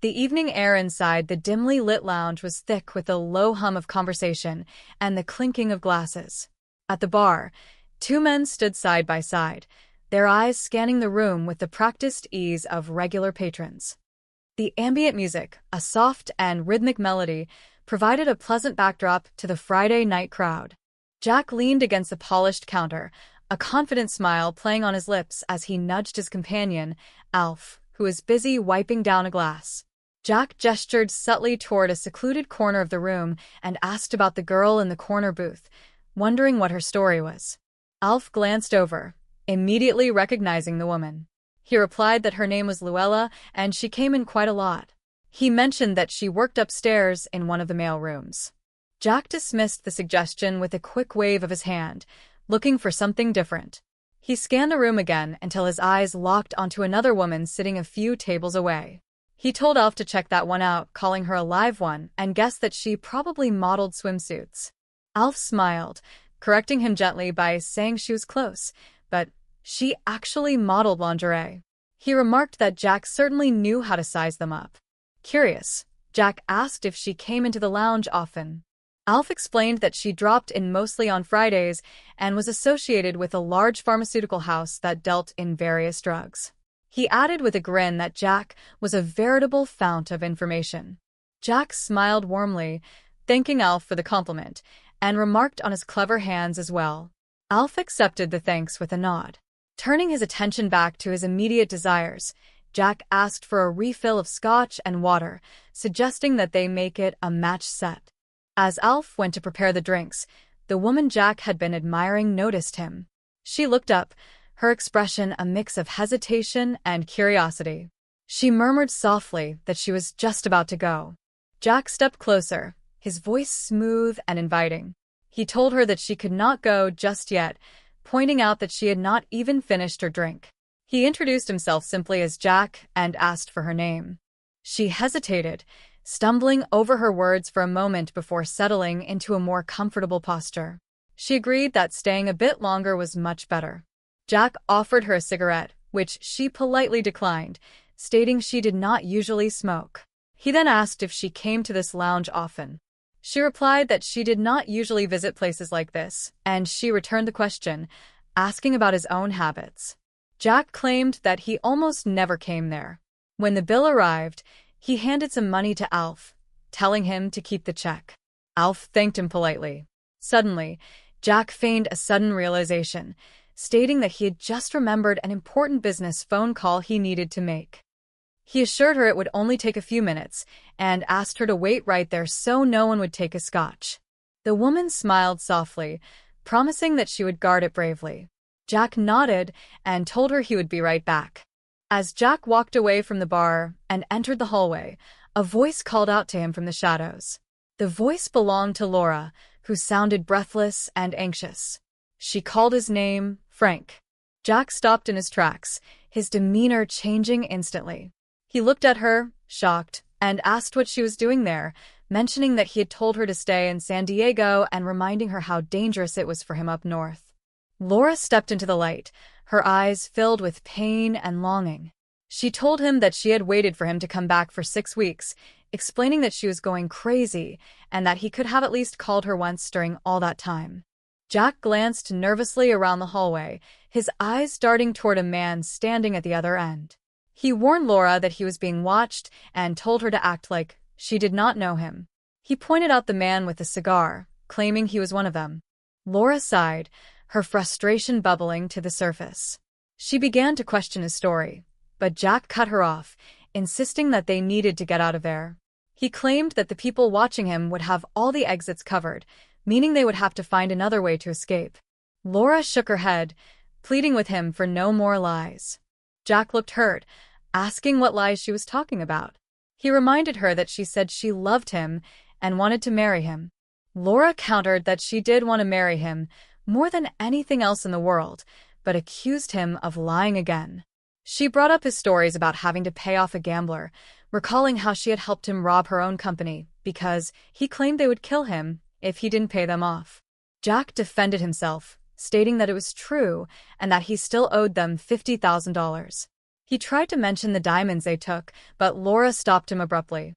The evening air inside the dimly lit lounge was thick with the low hum of conversation and the clinking of glasses. At the bar, two men stood side by side, their eyes scanning the room with the practiced ease of regular patrons. The ambient music, a soft and rhythmic melody, provided a pleasant backdrop to the Friday night crowd. Jack leaned against the polished counter, a confident smile playing on his lips as he nudged his companion, Alf, who was busy wiping down a glass. Jack gestured subtly toward a secluded corner of the room and asked about the girl in the corner booth, wondering what her story was. Alf glanced over, immediately recognizing the woman. He replied that her name was Luella and she came in quite a lot. He mentioned that she worked upstairs in one of the mail rooms. Jack dismissed the suggestion with a quick wave of his hand, looking for something different. He scanned the room again until his eyes locked onto another woman sitting a few tables away. He told Alf to check that one out, calling her a live one, and guessed that she probably modeled swimsuits. Alf smiled, correcting him gently by saying she was close, but she actually modeled lingerie. He remarked that Jack certainly knew how to size them up. Curious, Jack asked if she came into the lounge often. Alf explained that she dropped in mostly on Fridays and was associated with a large pharmaceutical house that dealt in various drugs. He added with a grin that Jack was a veritable fount of information. Jack smiled warmly, thanking Alf for the compliment, and remarked on his clever hands as well. Alf accepted the thanks with a nod. Turning his attention back to his immediate desires, Jack asked for a refill of scotch and water, suggesting that they make it a match set. As Alf went to prepare the drinks, the woman Jack had been admiring noticed him. She looked up, her expression a mix of hesitation and curiosity. She murmured softly that she was just about to go. Jack stepped closer, his voice smooth and inviting. He told her that she could not go just yet, pointing out that she had not even finished her drink. He introduced himself simply as Jack and asked for her name. She hesitated, stumbling over her words for a moment before settling into a more comfortable posture. She agreed that staying a bit longer was much better. Jack offered her a cigarette, which she politely declined, stating she did not usually smoke. He then asked if she came to this lounge often. She replied that she did not usually visit places like this, and she returned the question, asking about his own habits. Jack claimed that he almost never came there. When the bill arrived, he handed some money to Alf, telling him to keep the check. Alf thanked him politely. Suddenly, Jack feigned a sudden realization, stating that he had just remembered an important business phone call he needed to make. He assured her it would only take a few minutes and asked her to wait right there so no one would take a scotch. The woman smiled softly, promising that she would guard it bravely. Jack nodded and told her he would be right back. As Jack walked away from the bar and entered the hallway, a voice called out to him from the shadows. The voice belonged to Laura, who sounded breathless and anxious. She called his name, Frank. Jack stopped in his tracks, his demeanor changing instantly. He looked at her, shocked, and asked what she was doing there, mentioning that he had told her to stay in San Diego and reminding her how dangerous it was for him up north. Laura stepped into the light, her eyes filled with pain and longing. She told him that she had waited for him to come back for 6 weeks, explaining that she was going crazy and that he could have at least called her once during all that time. Jack glanced nervously around the hallway, his eyes darting toward a man standing at the other end. He warned Laura that he was being watched and told her to act like she did not know him. He pointed out the man with the cigar, claiming he was one of them. Laura sighed, her frustration bubbling to the surface. She began to question his story, but Jack cut her off, insisting that they needed to get out of there. He claimed that the people watching him would have all the exits covered, meaning they would have to find another way to escape. Laura shook her head, pleading with him for no more lies. Jack looked hurt, asking what lies she was talking about. He reminded her that she said she loved him and wanted to marry him. Laura countered that she did want to marry him more than anything else in the world, but accused him of lying again. She brought up his stories about having to pay off a gambler, recalling how she had helped him rob her own company because he claimed they would kill him if he didn't pay them off. Jack defended himself, stating that it was true and that he still owed them $50,000. He tried to mention the diamonds they took, but Laura stopped him abruptly.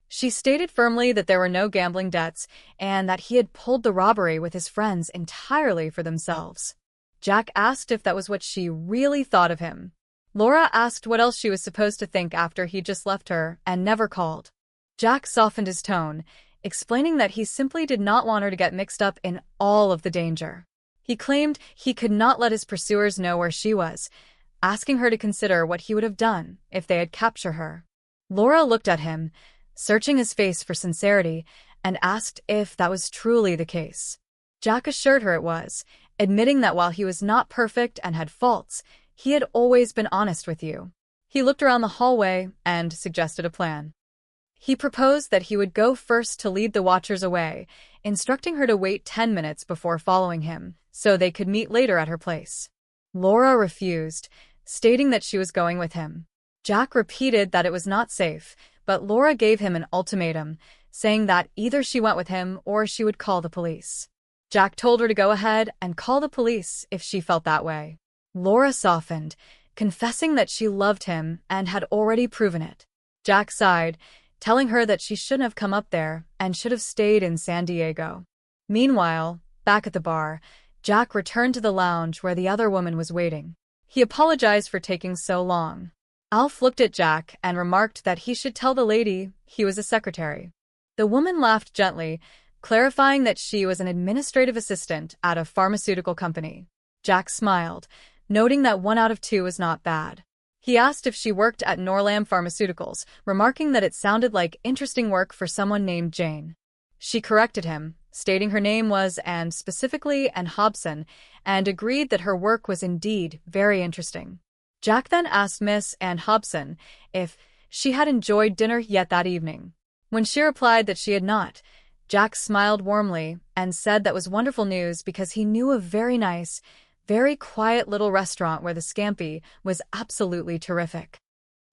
She stated firmly that there were no gambling debts and that he had pulled the robbery with his friends entirely for themselves. Jack asked if that was what she really thought of him. Laura asked what else she was supposed to think after he just left her and never called. Jack softened his tone, explaining that he simply did not want her to get mixed up in all of the danger. He claimed he could not let his pursuers know where she was, asking her to consider what he would have done if they had captured her. Laura looked at him, searching his face for sincerity, and asked if that was truly the case. Jack assured her it was, admitting that while he was not perfect and had faults, he had always been honest with you. He looked around the hallway and suggested a plan. He proposed that he would go first to lead the watchers away, instructing her to wait 10 minutes before following him, so they could meet later at her place. Laura refused, stating that she was going with him. Jack repeated that it was not safe, but Laura gave him an ultimatum, saying that either she went with him or she would call the police. Jack told her to go ahead and call the police if she felt that way. Laura softened, confessing that she loved him and had already proven it. Jack sighed, telling her that she shouldn't have come up there and should have stayed in San Diego. Meanwhile, back at the bar, Jack returned to the lounge where the other woman was waiting. He apologized for taking so long. Alf looked at Jack and remarked that he should tell the lady he was a secretary. The woman laughed gently, clarifying that she was an administrative assistant at a pharmaceutical company. Jack smiled, noting that 1 out of 2 was not bad. He asked if she worked at Norlam Pharmaceuticals, remarking that it sounded like interesting work for someone named Jane. She corrected him, stating her name was Anne specifically and Hobson, and agreed that her work was indeed very interesting. Jack then asked Miss Anne Hobson if she had enjoyed dinner yet that evening. When she replied that she had not, Jack smiled warmly and said that was wonderful news because he knew a very nice, very quiet little restaurant where the scampi was absolutely terrific.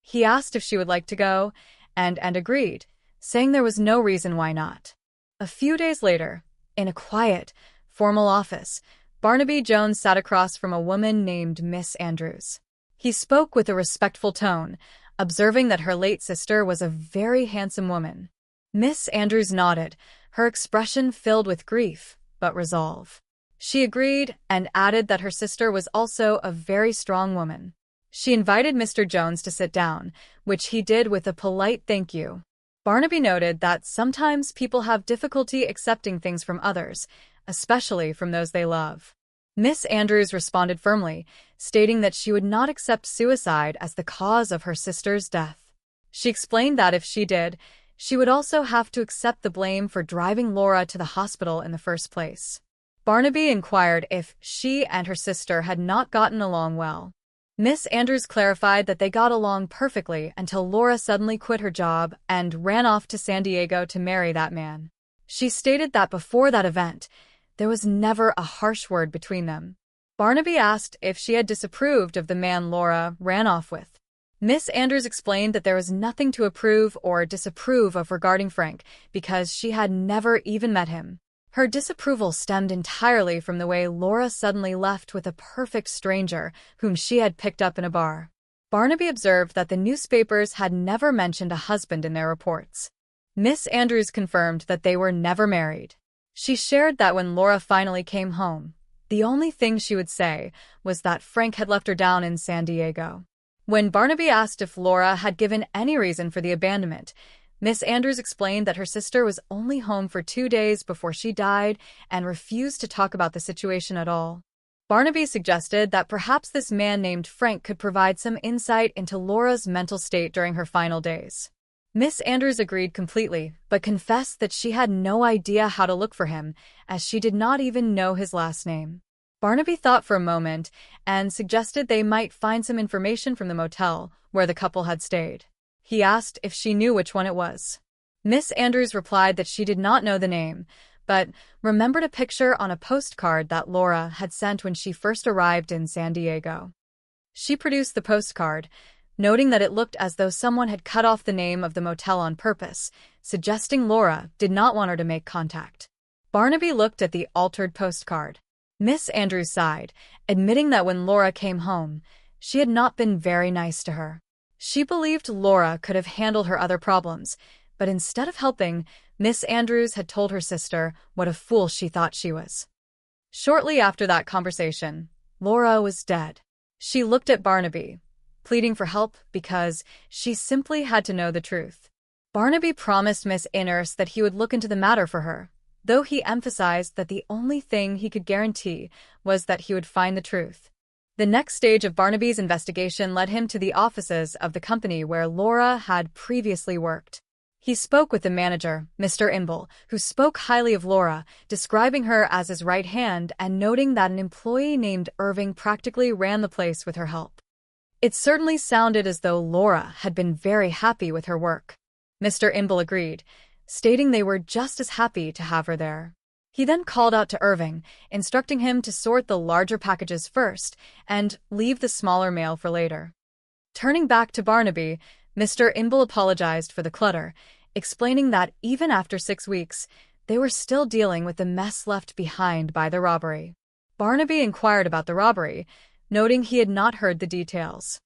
He asked if she would like to go, and agreed, saying there was no reason why not. A few days later, in a quiet, formal office, Barnaby Jones sat across from a woman named Miss Andrews. He spoke with a respectful tone, observing that her late sister was a very handsome woman. Miss Andrews nodded, her expression filled with grief, but resolve. She agreed and added that her sister was also a very strong woman. She invited Mr. Jones to sit down, which he did with a polite thank you. Barnaby noted that sometimes people have difficulty accepting things from others, especially from those they love. Miss Andrews responded firmly, stating that she would not accept suicide as the cause of her sister's death. She explained that if she did, she would also have to accept the blame for driving Laura to the hospital in the first place. Barnaby inquired if she and her sister had not gotten along well. Miss Andrews clarified that they got along perfectly until Laura suddenly quit her job and ran off to San Diego to marry that man. She stated that before that event, there was never a harsh word between them. Barnaby asked if she had disapproved of the man Laura ran off with. Miss Andrews explained that there was nothing to approve or disapprove of regarding Frank because she had never even met him. Her disapproval stemmed entirely from the way Laura suddenly left with a perfect stranger whom she had picked up in a bar. Barnaby observed that the newspapers had never mentioned a husband in their reports. Miss Andrews confirmed that they were never married. She shared that when Laura finally came home, the only thing she would say was that Frank had left her down in San Diego. When Barnaby asked if Laura had given any reason for the abandonment, Miss Andrews explained that her sister was only home for 2 days before she died and refused to talk about the situation at all. Barnaby suggested that perhaps this man named Frank could provide some insight into Laura's mental state during her final days. Miss Andrews agreed completely, but confessed that she had no idea how to look for him, as she did not even know his last name. Barnaby thought for a moment and suggested they might find some information from the motel where the couple had stayed. He asked if she knew which one it was. Miss Andrews replied that she did not know the name, but remembered a picture on a postcard that Laura had sent when she first arrived in San Diego. She produced the postcard, noting that it looked as though someone had cut off the name of the motel on purpose, suggesting Laura did not want her to make contact. Barnaby looked at the altered postcard. Miss Andrews sighed, admitting that when Laura came home, She had not been very nice to her. She believed Laura could have handled her other problems, but instead of helping, Miss Andrews had told her sister what a fool she thought she was. Shortly after that conversation, Laura was dead. She looked at Barnaby, pleading for help because she simply had to know the truth. Barnaby promised Miss Innes that he would look into the matter for her, though he emphasized that the only thing he could guarantee was that he would find the truth. The next stage of Barnaby's investigation led him to the offices of the company where Laura had previously worked. He spoke with the manager, Mr. Imble, who spoke highly of Laura, describing her as his right hand and noting that an employee named Irving practically ran the place with her help. It certainly sounded as though Laura had been very happy with her work. Mr. Imble agreed, stating they were just as happy to have her there. He then called out to Irving, instructing him to sort the larger packages first and leave the smaller mail for later. Turning back to Barnaby, Mr. Imble apologized for the clutter, explaining that even after 6 weeks, they were still dealing with the mess left behind by the robbery. Barnaby inquired about the robbery, noting he had not heard the details.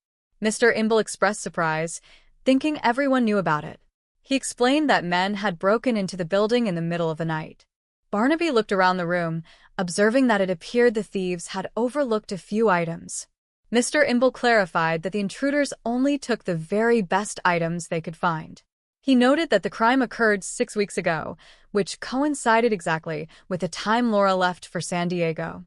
Mr. Imble expressed surprise, thinking everyone knew about it. He explained that men had broken into the building in the middle of the night. Barnaby looked around the room, observing that it appeared the thieves had overlooked a few items. Mr. Imble clarified that the intruders only took the very best items they could find. He noted that the crime occurred 6 weeks ago, which coincided exactly with the time Laura left for San Diego.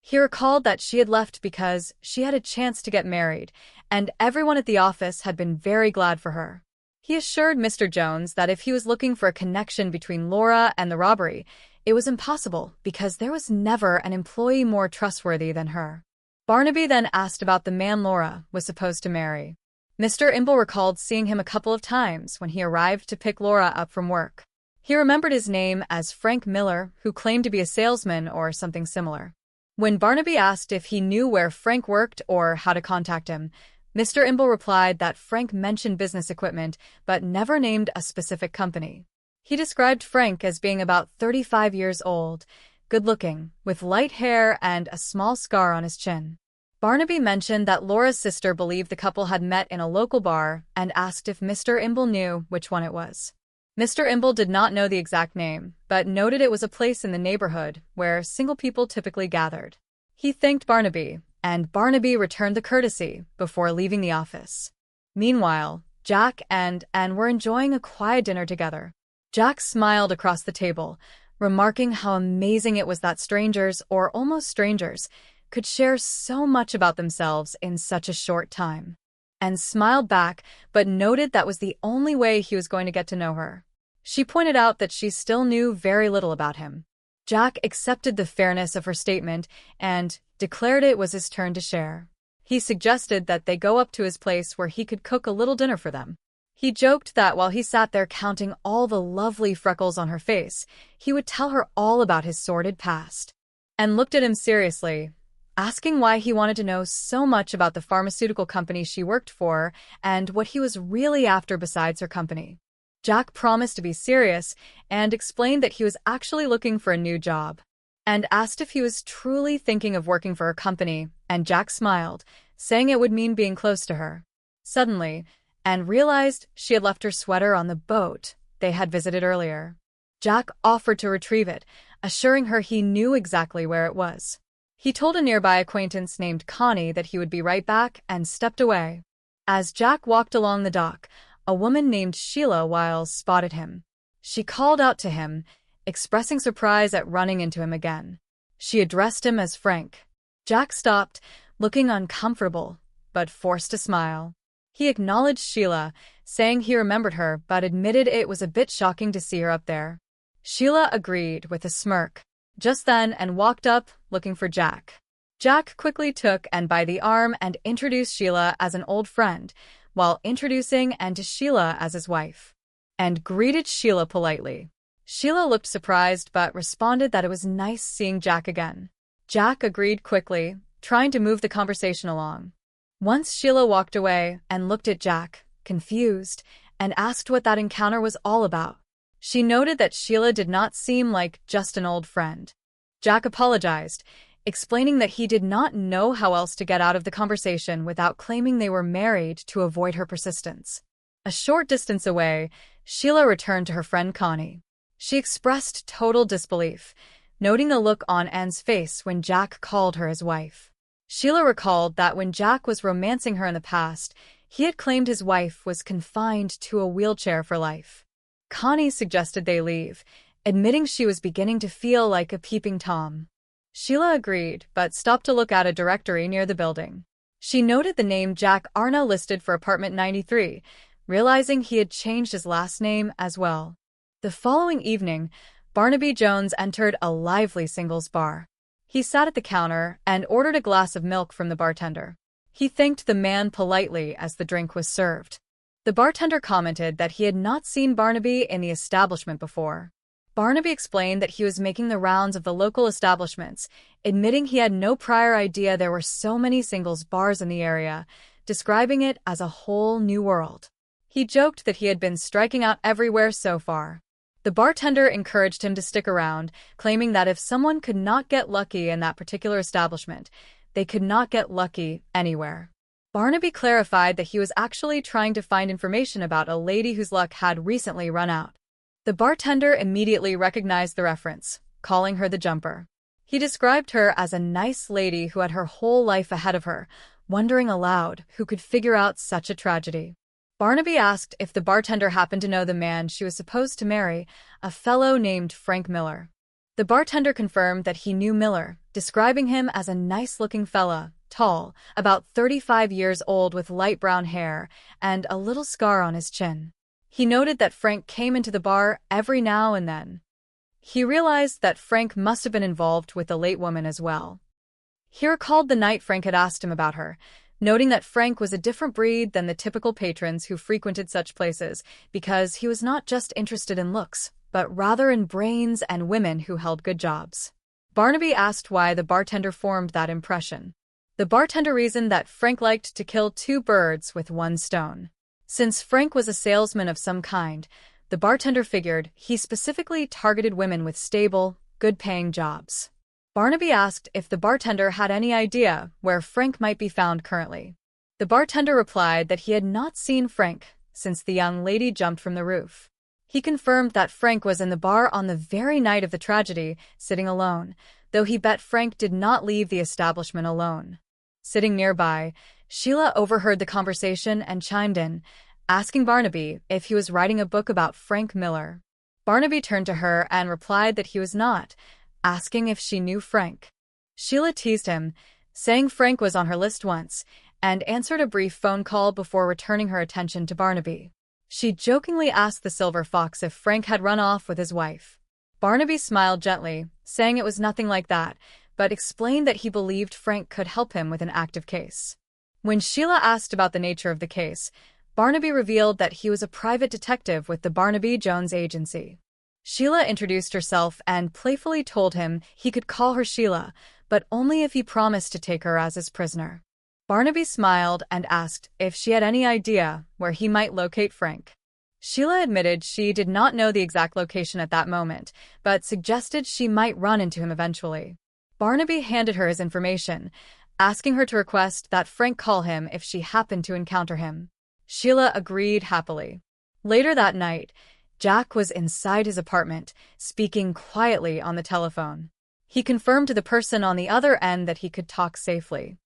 He recalled that she had left because she had a chance to get married, and everyone at the office had been very glad for her. He assured Mr. Jones that if he was looking for a connection between Laura and the robbery, it was impossible because there was never an employee more trustworthy than her. Barnaby then asked about the man Laura was supposed to marry. Mr. Imble recalled seeing him a couple of times when he arrived to pick Laura up from work. He remembered his name as Frank Miller, who claimed to be a salesman or something similar. When Barnaby asked if he knew where Frank worked or how to contact him, Mr. Imble replied that Frank mentioned business equipment but never named a specific company. He described Frank as being about 35 years old, good-looking, with light hair and a small scar on his chin. Barnaby mentioned that Laura's sister believed the couple had met in a local bar and asked if Mr. Imble knew which one it was. Mr. Imble did not know the exact name, but noted it was a place in the neighborhood where single people typically gathered. He thanked Barnaby, and Barnaby returned the courtesy before leaving the office. Meanwhile, Jack and Anne were enjoying a quiet dinner together. Jack smiled across the table, remarking how amazing it was that strangers, or almost strangers, could share so much about themselves in such a short time. Anne smiled back, but noted that was the only way he was going to get to know her. She pointed out that she still knew very little about him. Jack accepted the fairness of her statement and declared it was his turn to share. He suggested that they go up to his place where he could cook a little dinner for them. He joked that while he sat there counting all the lovely freckles on her face, he would tell her all about his sordid past. And looked at him seriously, asking why he wanted to know so much about the pharmaceutical company she worked for and what he was really after besides her company. Jack promised to be serious and explained that he was actually looking for a new job, and asked if he was truly thinking of working for her company, and Jack smiled, saying it would mean being close to her. Suddenly, Anne realized she had left her sweater on the boat they had visited earlier. Jack offered to retrieve it, assuring her he knew exactly where it was. He told a nearby acquaintance named Connie that he would be right back and stepped away. As Jack walked along the dock, a woman named Sheila Wiles spotted him. She called out to him, expressing surprise at running into him again. She addressed him as Frank. Jack stopped, looking uncomfortable, but forced a smile. He acknowledged Sheila, saying he remembered her but admitted it was a bit shocking to see her up there. Sheila agreed with a smirk just then and walked up, looking for Jack. Jack quickly took Anne by the arm and introduced Sheila as an old friend, while introducing Anne to Sheila as his wife, and greeted Sheila politely. Sheila looked surprised but responded that it was nice seeing Jack again. Jack agreed quickly, trying to move the conversation along. Once Sheila walked away and looked at Jack, confused, and asked what that encounter was all about. She noted that Sheila did not seem like just an old friend. Jack apologized, explaining that he did not know how else to get out of the conversation without claiming they were married to avoid her persistence. A short distance away, Sheila returned to her friend Connie. She expressed total disbelief, noting the look on Anne's face when Jack called her his wife. Sheila recalled that when Jack was romancing her in the past, he had claimed his wife was confined to a wheelchair for life. Connie suggested they leave, admitting she was beginning to feel like a peeping Tom. Sheila agreed, but stopped to look at a directory near the building. She noted the name Jack Arna listed for apartment 93, realizing he had changed his last name as well. The following evening, Barnaby Jones entered a lively singles bar. He sat at the counter and ordered a glass of milk from the bartender. He thanked the man politely as the drink was served. The bartender commented that he had not seen Barnaby in the establishment before. Barnaby explained that he was making the rounds of the local establishments, admitting he had no prior idea there were so many singles bars in the area, describing it as a whole new world. He joked that he had been striking out everywhere so far. The bartender encouraged him to stick around, claiming that if someone could not get lucky in that particular establishment, they could not get lucky anywhere. Barnaby clarified that he was actually trying to find information about a lady whose luck had recently run out. The bartender immediately recognized the reference, calling her the Jumper. He described her as a nice lady who had her whole life ahead of her, wondering aloud who could figure out such a tragedy. Barnaby asked if the bartender happened to know the man she was supposed to marry, a fellow named Frank Miller. The bartender confirmed that he knew Miller, describing him as a nice-looking fella, tall, about 35 years old with light brown hair, and a little scar on his chin. He noted that Frank came into the bar every now and then. He realized that Frank must have been involved with the late woman as well. He recalled the night Frank had asked him about her, noting that Frank was a different breed than the typical patrons who frequented such places because he was not just interested in looks, but rather in brains and women who held good jobs. Barnaby asked why the bartender formed that impression. The bartender reasoned that Frank liked to kill two birds with one stone. Since Frank was a salesman of some kind, the bartender figured he specifically targeted women with stable, good-paying jobs. Barnaby asked if the bartender had any idea where Frank might be found currently. The bartender replied that he had not seen Frank since the young lady jumped from the roof. He confirmed that Frank was in the bar on the very night of the tragedy, sitting alone, though he bet Frank did not leave the establishment alone. Sitting nearby, Sheila overheard the conversation and chimed in, asking Barnaby if he was writing a book about Frank Miller. Barnaby turned to her and replied that he was not, asking if she knew Frank. Sheila teased him, saying Frank was on her list once, and answered a brief phone call before returning her attention to Barnaby. She jokingly asked the Silver Fox if Frank had run off with his wife. Barnaby smiled gently, saying it was nothing like that, but explained that he believed Frank could help him with an active case. When Sheila asked about the nature of the case, Barnaby revealed that he was a private detective with the Barnaby Jones Agency. Sheila introduced herself and playfully told him he could call her Sheila, but only if he promised to take her as his prisoner. Barnaby smiled and asked if she had any idea where he might locate Frank. Sheila admitted she did not know the exact location at that moment, but suggested she might run into him eventually. Barnaby handed her his information, asking her to request that Frank call him if she happened to encounter him. Sheila agreed happily. Later that night, Jack was inside his apartment, speaking quietly on the telephone. He confirmed to the person on the other end that he could talk safely.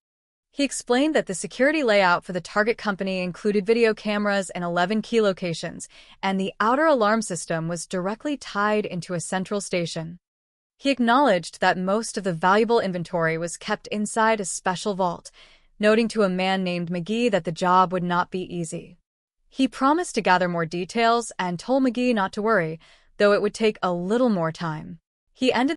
He explained that the security layout for the target company included video cameras in 11 key locations, and the outer alarm system was directly tied into a central station. He acknowledged that most of the valuable inventory was kept inside a special vault, noting to a man named McGee that the job would not be easy. He promised to gather more details and told McGee not to worry, though it would take a little more time. He ended